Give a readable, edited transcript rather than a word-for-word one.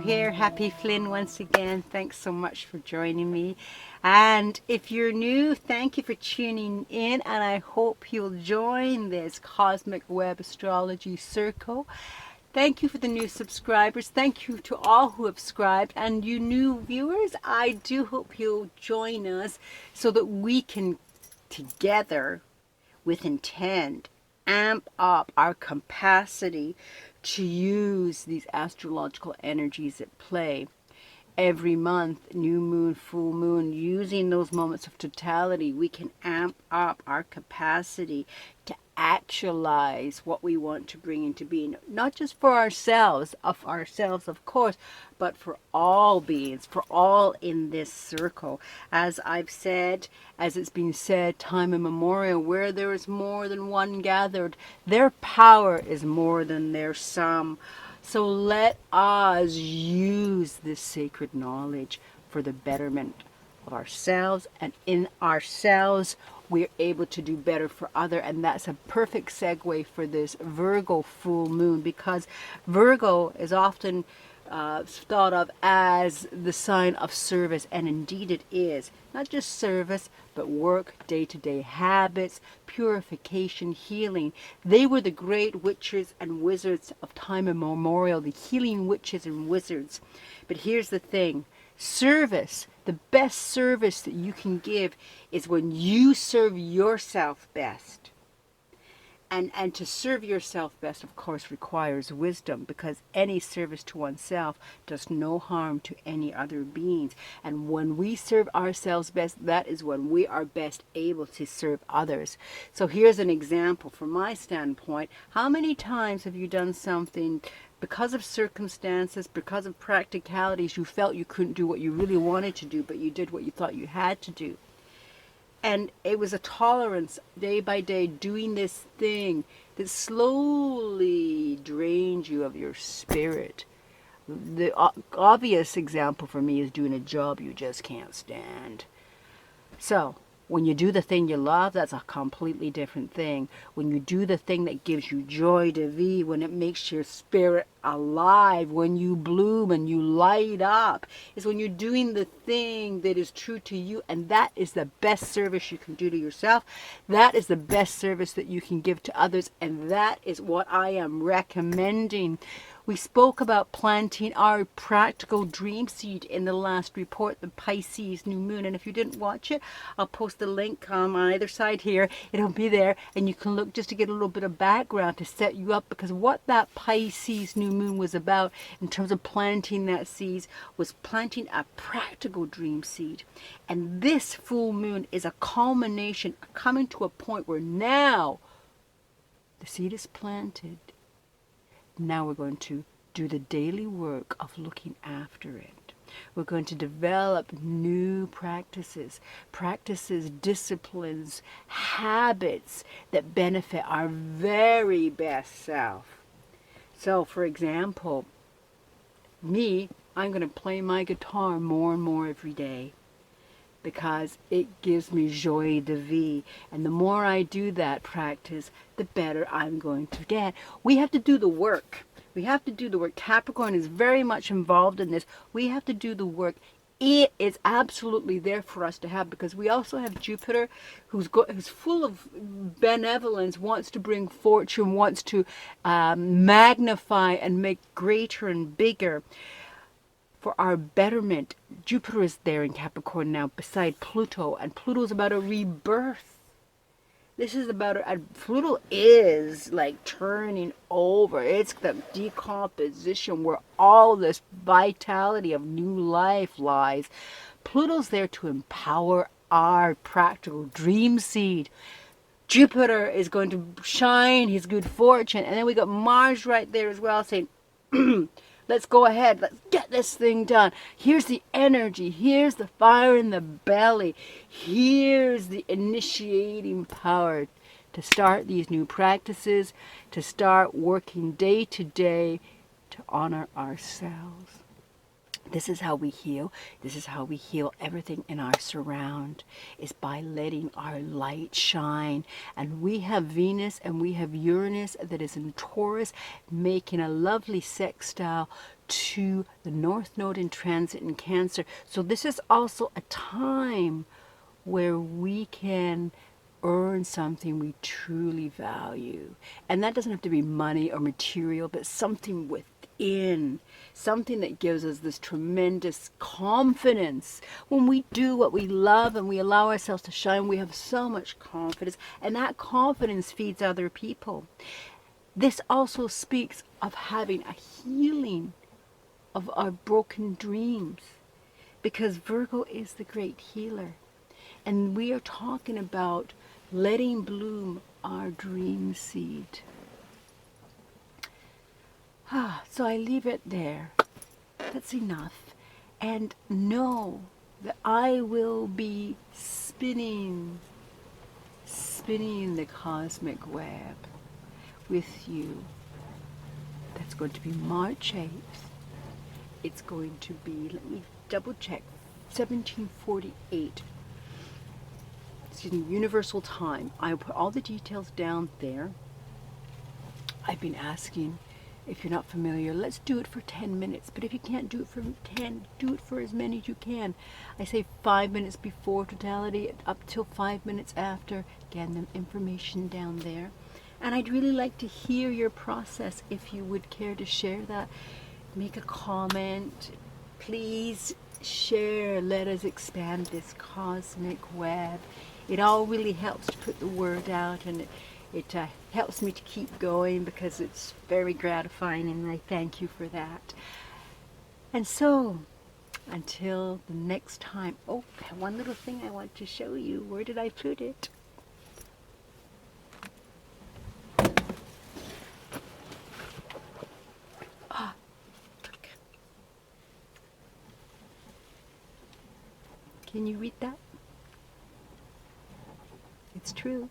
here. Happy Flynn once again. Thanks so much for joining me. And if you're new, thank you for tuning in, and I hope you'll join this Cosmic Web Astrology Circle. Thank you for the new subscribers. Thank you to all who have subscribed, and you new viewers, I do hope you'll join us so that we can together with intent amp up our capacity to use these astrological energies at play. Every month, new moon, full moon, using those moments of totality, we can amp up our capacity to actualize what we want to bring into being, not just for ourselves, of course, but for all beings, for all in this circle. As I've said, as it's been said, time immemorial, where there is more than one gathered, their power is more than their sum. So let us use this sacred knowledge for the betterment of ourselves, and in ourselves we're able to do better for other. And that's a perfect segue for this Virgo full moon, because Virgo is often thought of as the sign of service, and indeed it is. Not just service, but work, day-to-day habits, purification, healing. They were the great witches and wizards of time immemorial, the healing witches and wizards. But here's the thing. Service, the best service that you can give is when you serve yourself best. And to serve yourself best, of course, requires wisdom, because any service to oneself does no harm to any other beings. And when we serve ourselves best, that is when we are best able to serve others. So here's an example from my standpoint. How many times have you done something because of circumstances, because of practicalities, you felt you couldn't do what you really wanted to do, but you did what you thought you had to do? And it was a tolerance, day by day, doing this thing that slowly drained you of your spirit. The obvious example for me is doing a job you just can't stand. So, when you do the thing you love, that's a completely different thing. When you do the thing that gives you joy de vivre, when it makes your spirit alive, when you bloom and you light up, is when you're doing the thing that is true to you. And that is the best service you can do to yourself. That is the best service that you can give to others. And that is what I am recommending. We spoke about planting our practical dream seed in the last report, the Pisces new moon. And if you didn't watch it, I'll post the link on either side here. It'll be there, and you can look just to get a little bit of background to set you up, because what that Pisces new moon was about in terms of planting that seed was planting a practical dream seed. And this full moon is a culmination, coming to a point where now the seed is planted. Now we're going to do the daily work of looking after it. We're going to develop new practices, disciplines, habits that benefit our very best self. So, for example, I'm going to play my guitar more and more every day, because it gives me joie de vivre. And the more I do that practice, the better I'm going to get. We have to do the work. We have to do the work. Capricorn is very much involved in this. We have to do the work. It is absolutely there for us to have, because we also have Jupiter, who's full of benevolence, wants to bring fortune, wants to magnify and make greater and bigger for our betterment. Jupiter is there in Capricorn now beside Pluto, and Pluto is about a rebirth. This is about Pluto is like turning over. It's the decomposition where all this vitality of new life lies. Pluto's there to empower our practical dream seed. Jupiter is going to shine his good fortune, and then we got Mars right there as well, saying let's go ahead. Let's get this thing done. Here's the energy. Here's the fire in the belly. Here's the initiating power to start these new practices, to start working day to day to honor ourselves. This is how we heal. This is how we heal everything in our surround, is by letting our light shine. And we have Venus and we have Uranus that is in Taurus, making a lovely sextile to the North Node in transit in Cancer. So this is also a time where we can earn something we truly value. And that doesn't have to be money or material, but something within, something that gives us this tremendous confidence. When we do what we love and we allow ourselves to shine, we have so much confidence, and that confidence feeds other people. This also speaks of having a healing of our broken dreams, because Virgo is the great healer. And we are talking about letting bloom our dream seed. So I leave it there. That's enough. And know that I will be spinning the cosmic web with you. That's going to be March 8th. It's going to be, let me double check, 1748. Excuse me, Universal Time. I will put all the details down there. I've been asking, if you're not familiar, let's do it for 10 minutes. But if you can't do it for 10, do it for as many as you can. I say 5 minutes before totality, up till 5 minutes after. Again, the information down there. And I'd really like to hear your process. If you would care to share that, make a comment. Please share. Let us expand this cosmic web. It all really helps to put the word out, and it helps me to keep going, because it's very gratifying, and I thank you for that. And so, until the next time. Oh, one little thing I want to show you. Where did I put it? Look. Can you read that? It's true.